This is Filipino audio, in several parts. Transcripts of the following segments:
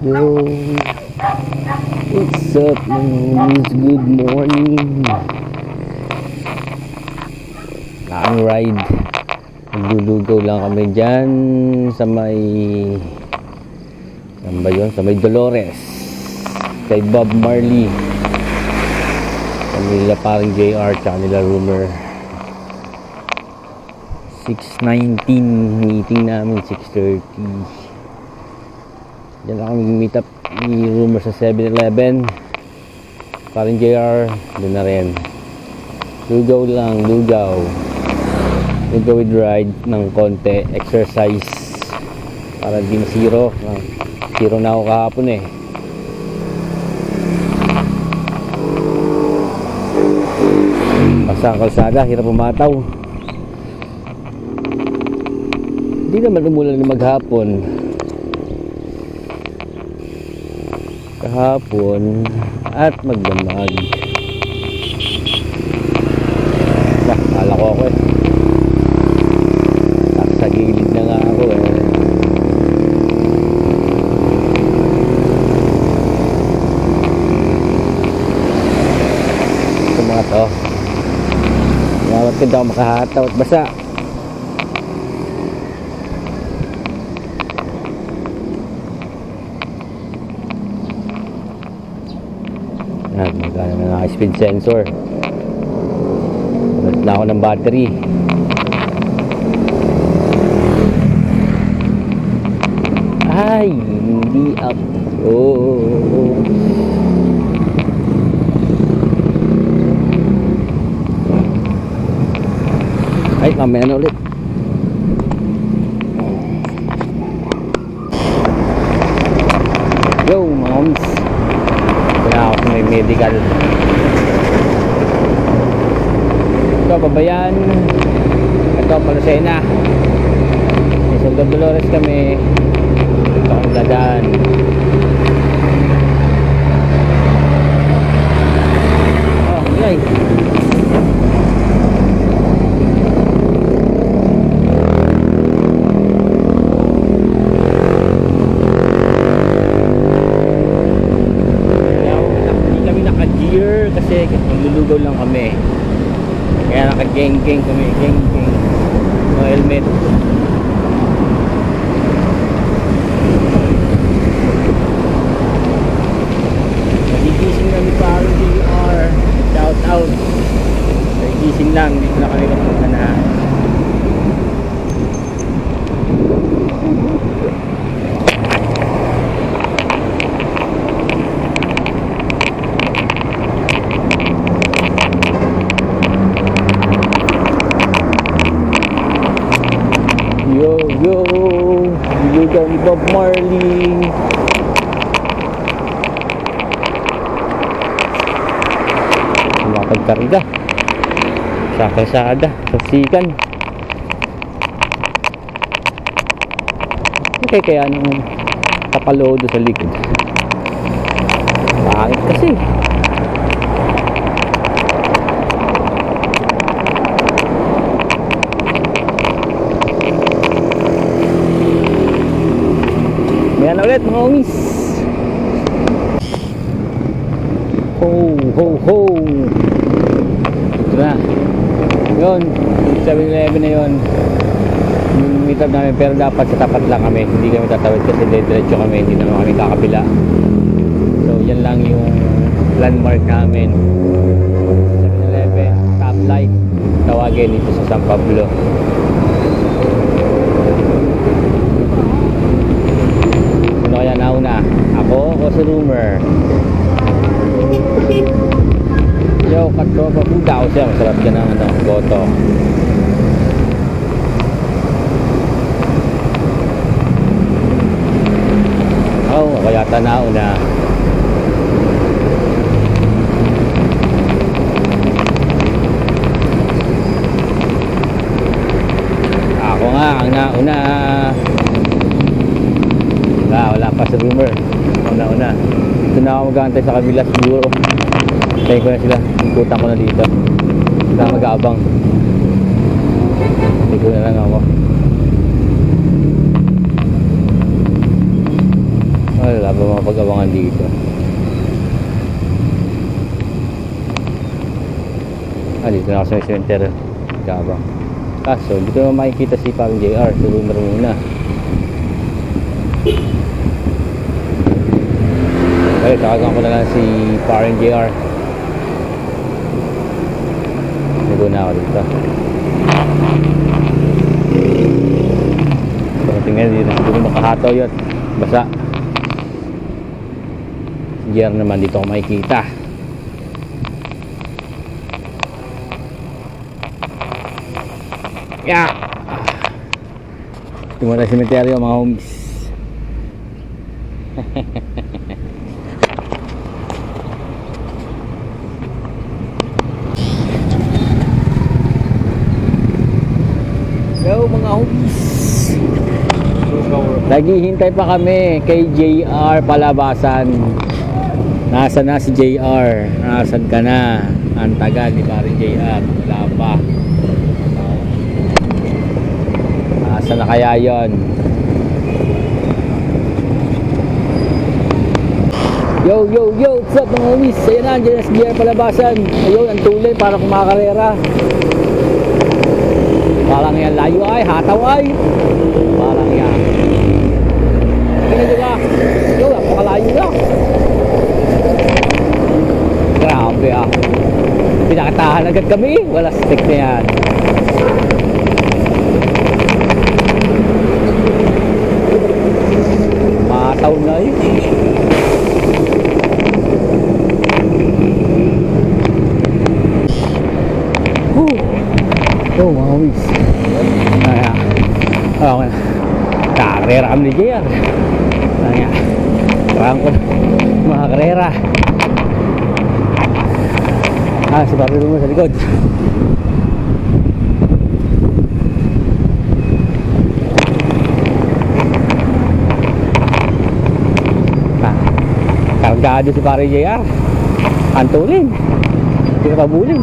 Yo, what's up mga homies? Good morning. Long ride. Naglulugaw lang kami dyan sa may, saan ba yun? Sa may Dolores kay Bob Marley, kanila parang JR tsaka nila Rumor. 6:19 meeting namin, 6:30. Diyan lang kami meet up ni Rumor sa 7-Eleven. Parang JR, doon na rin. Lugaw lang, lugaw. Lugaw with ride ng konti, exercise. Para di masiro. Zero na ako kahapon eh. Basta ang kalsada, hirap umataw. Hindi naman umulan ni maghapon. Kahapon at magdamag. Kala ko ako eh. Sa gilid na nga ako eh. Ito mga to. Ngawat ka daw makahataw at basa. Magkano na naka-speed sensor. Nalit na ako ng battery. Ay, hindi ako. Ay, mamaya na ulit. Yo, mga homies. Ako sa may medical. Ito Pabayan, ito Palusena. Sa Dolores kami. Ito ang dadaan. Oh, yay. Kasi maglulugaw lang kami, kaya naka-geng-geng kami, geng-geng, no helmet. Nagigising kami parang JR, shout out. Nagigising lang, hindi ko na kami kapunta na. Yo, lugaw ni Bob Marley. Makapagkarga sa kalsada, sa sikan. Okay, kaya nung kapalodo sa likod. Bakit kasi? Yan ulit mga homies. Ho ho ho. Ito na. Yun, 7-Eleven na yun. Yung meet up namin, pero dapat sa tapat lang kami. Hindi kami tatawid kasi diretso kami. Hindi naman kami kakabila. So yan lang yung landmark namin. 7-Eleven, top light. Tawagin dito sa San Pablo. Kaya nauna ako o si Rumor. Yo, katropa po daw siya. Masarap ka ng goto. Oh, ako yata nauna. Ako nga ang nauna. Wala pa sa Rumor. Una-una. Ito na ako mag-aantay sa kabila siguro. Tayo ko na sila. Ikutan ko na dito. Sila mag-aabang. Hindi ko na lang ako. Wala ba mapag-awangan dito? Dito na ako sa center. Gabang. Kaso, dito naman makikita si Parang JR. Tulungan muna. Okay, tawagan ko na lang si Parang JR. Nago na ako dito. So, tingnan dito. Dito makahataw yun. Basa. Si JR naman dito ako makikita. Yeah. Ito muna sa cemetery mga homies. Go mga homies. Naghihintay pa kami kay JR Palabasan. Nasaan na si JR? Nasaan ka na? Ang tagal ni Pare JR. Wala pa. Nasaan na kaya yun? Yo, yo, yo! What's up mga homies? Ayan na, dyan na si JR Palabasan. Ayun, ang tulay para kumakarera. Parang yan layo ay, hataw ay. Parang yan. Tingnan nyo ka. Yo, napakalayo lang. Grabe ah. Pinakatahan agad kami. Wala stick na yan. Mataw na yun. Yo, mga homies. Okay na. Kakarera kami ni JR. Kaya, parang ko na mga karera. Si Papi Rumo sa likod. Kargado si Pare JR. Antulin. Hindi na pabulin.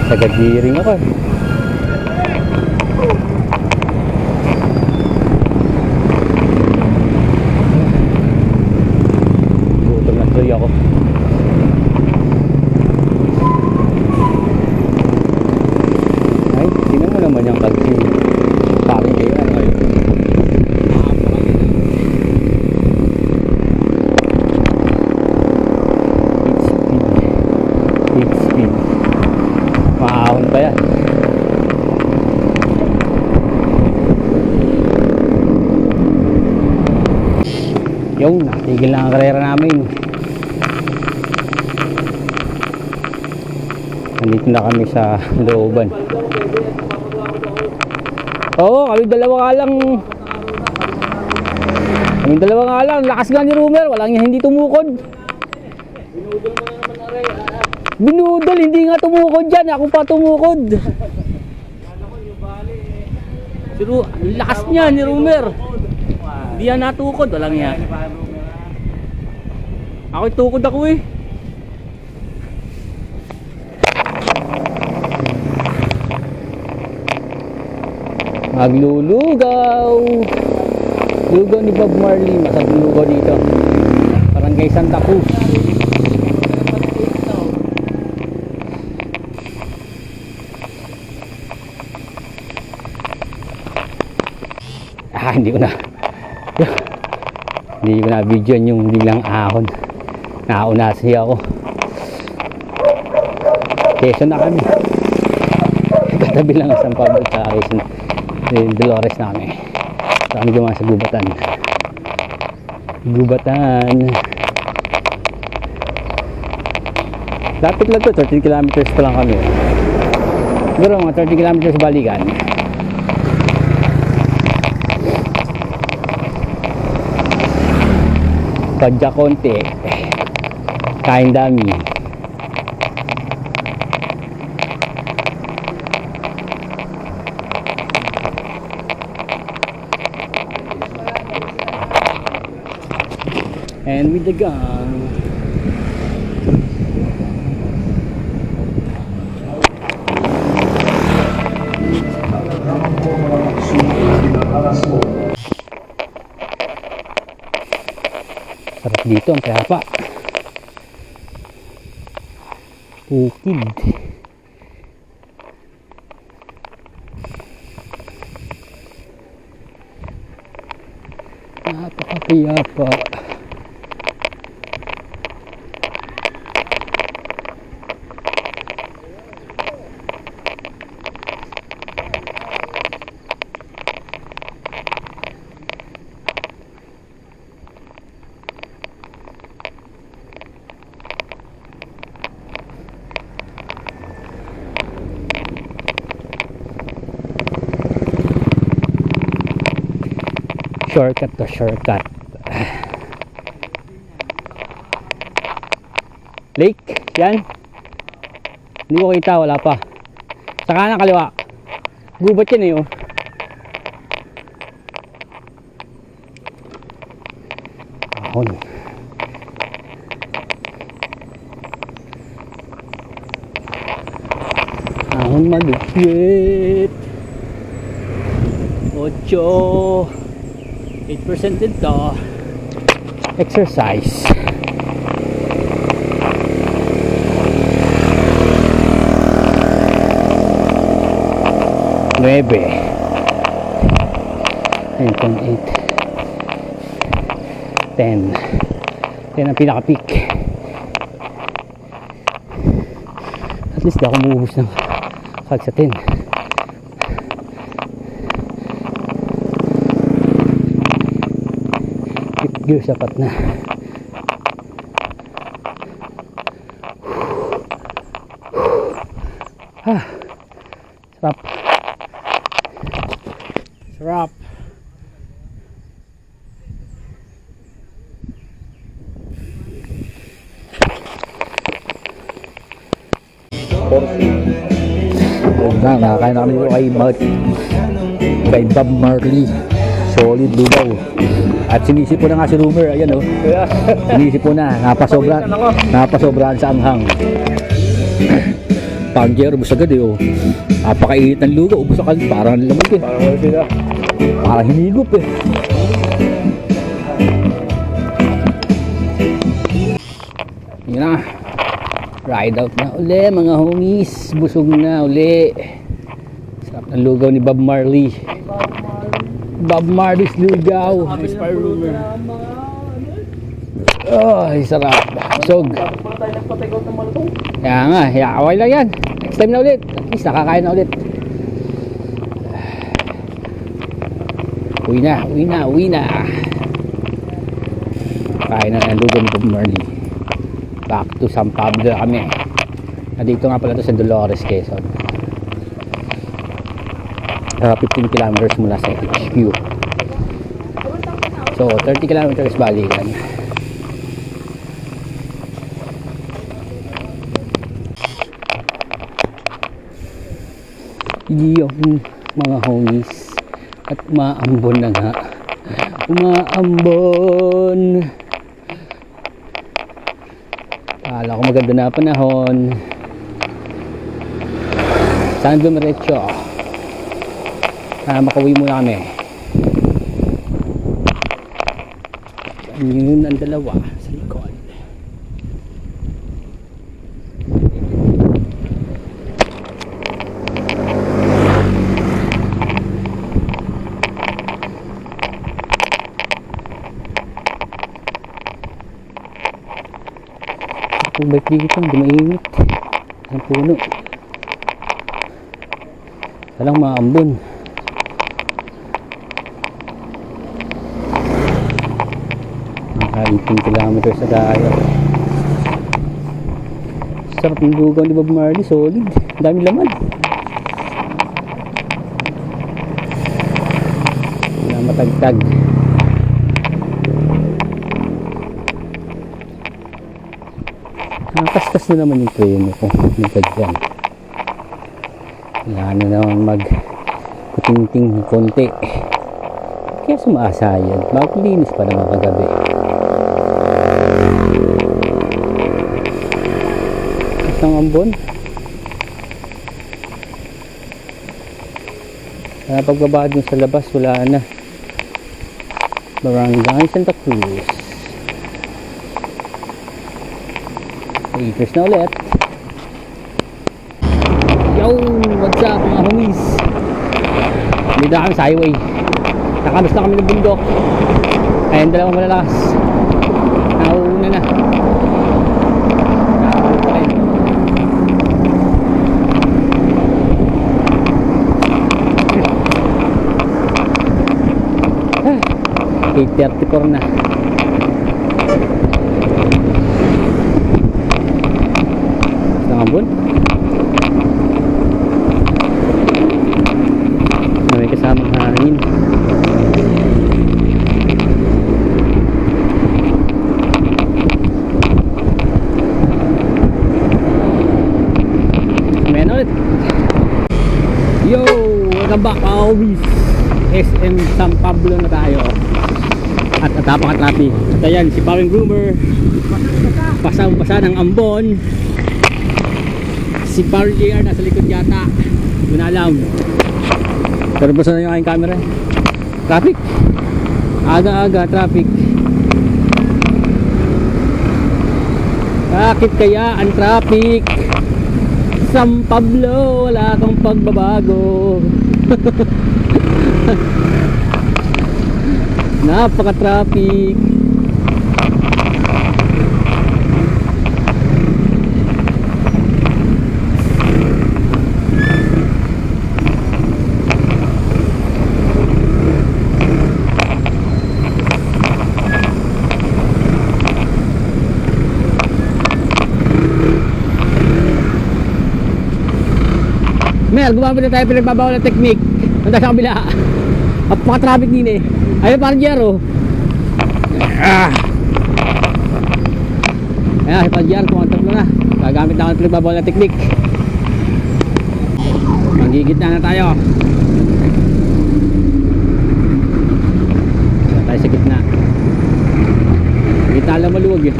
Sagad-giring ako. Gutom na tuloy ako. Ay, tingnan mo naman yung kalsi. Parang kaya ay. It's speed. Maahon pa yan. Yung natigil na ang karera namin. Nandito na kami sa looban. Oo, kami dalawa nga lang. Kami dalawa nga lang. Lakas nga ni Rumer. Walang hindi tumukod. Binudol, hindi nga tumukod dyan. Ako pa tumukod. Pero lakas niya ni Rumer. Hindi yan natukod. Walang yan. Ako'y tukod ako eh. Maglulugaw. Lugaw ni Bob Marley. Masarap lugaw dito. Barangay Santa Cruz. Hindi ko na video yung biglang ahon. Nauna siya ako. Quezon na kami. Katabi lang sa San Pablo sa Quezon. Dolores na kami. So kami gumawa sa Gubatan. Lapit lang to, 13 kilometers pa lang kami. Siguro mga 30 kilometers balikan. Padya konti, kain dami. And with the gang. Dito ang payapa. Bukid. Napakapayapa. Shortcut to shortcut. Lake, yan. Hindi ko kita, wala pa. Sa kanan kaliwa. Gubat yan eh oh. Ahon. Ahon malupit. 8% 8% din to. Exercise. Nuebe. 9.8. 10. 10 ang pinaka-peak. At least di ako mauubos ng kag sa 10. Gear sapat na. Sarap. Sarap. Nakakain na kami kay Bob Marley. Solid lugaw. At sinisip na nga si Rumer, ayan o. Sinisip na, napasobrahan sa anghang. Pangjero, ubus agad eh o. Napakainit ng lugaw, ubus agad, parang lamig eh. Parang hinigop eh. Yun na. Ride out na uli mga homies. Busog na uli. Sarap ng lugaw ni Bob Marley. Bob Marley's lugaw. Ay, sarap. Busog. Kaya nga, away lang yan. Next time na ulit. At least nakakain na ulit. Uwi na. Kain na ng lugaw ni Bob Marley. Back to San Pablo kami. Dito nga pala to sa Dolores, Quezon. 15 kilometers mula sa HQ. So 30 kilometers balikan. Yung mga homies at umaambon na nga. Umaambon. Akala ko maganda na panahon. Saan dumiretso? Makauwi muna kami. Yun ang dalawa sa likod. Kung ba't dito hindi mainit ang puno. Walang maambon. Naka 18 kilometers na tayo. Sarap ng lugaw ni Bob Marley, solid. Dami laman. Wala matagtag. Nakastas na naman yung preno ko. Nagtag yan. Wala na naman mag-kuting-ting konti. Kaya sumaasa yan. Maglinis pa naman kagabi. Isang ambon. Pagbaba dun sa labas, wala na. Barangay Santa Cruz. Acres na ulit. Yo! What's up mga homies? Dito na kami sa highway. Nakamis na kami ng bundok. Ayun, dalawang malalakas. Nauuna na. Nakakabot pa rin. 8:34 na. Sa ngambon. May kasamang hangin. Amen ulit. Yo! Welcome back always. SM San Pablo na tayo. At napaka-traffic. At ayan, si Powering Groomer. Pasang-pasa ng ambon. Si Power JR nasa likod yata. Hindi na alam. Pero basta na yung aking camera. Traffic. Aga-aga traffic. Bakit kaya ang traffic? San Pablo, wala kang pagbabago. Napaka-traffic. Mel, gumamit na tayo pinagbabawal ng technique. Nandang sa kabila. Napaka-traffic din eh. Ayun parang Jero. Ayan, si parang Jero, kumantar mo na. Gagamit na ako ng pinagbabawal ng technique. Manggigitna na tayo. Ayan tayo sa gitna. Gitna lang maluwag yun.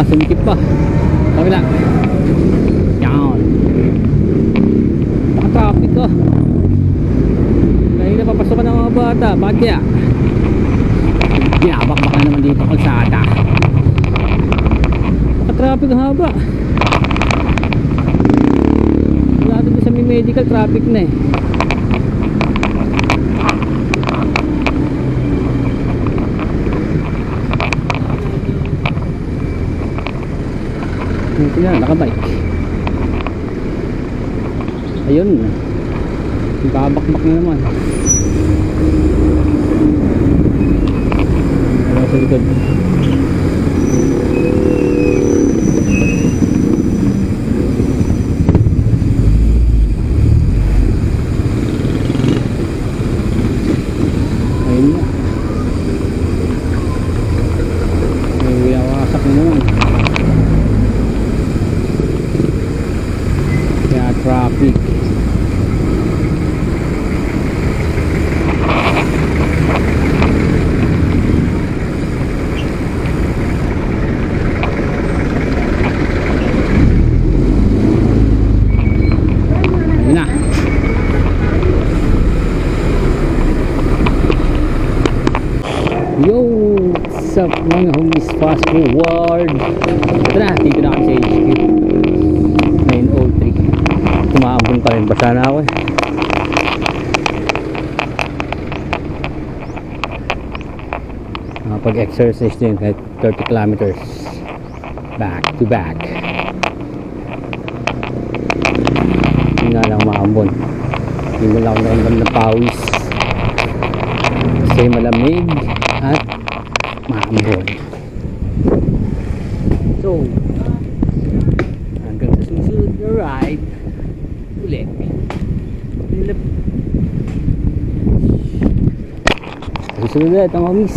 Sumikip pa. Kabila. Yan. Napaka-traffic ko. Dahil napapasokan ng mga bata. Bakit kaya? Ginabakbak na naman dito kalsada. Napaka-traffic ang haba. Wala doon sa may medical traffic na eh. Ito na, nakabike. Ayun. Babakbak na naman. Wala sa likod. Ayun na. May wiyawasak na naman. Kaya traffic. Yo! What's up mga homies? Fast forward. Ito na, dito na kami sa HQ 9:03. Tumaambon pa rin, basa na ako eh. Pag-exercise din kahit 30 kilometers back to back. Hindi nga lang maambon. Hindi mo lang naramdam ng pawis kasi malamig at maambon. So hanggang sa susunod na ride ulit. Susunod ulit ang homies.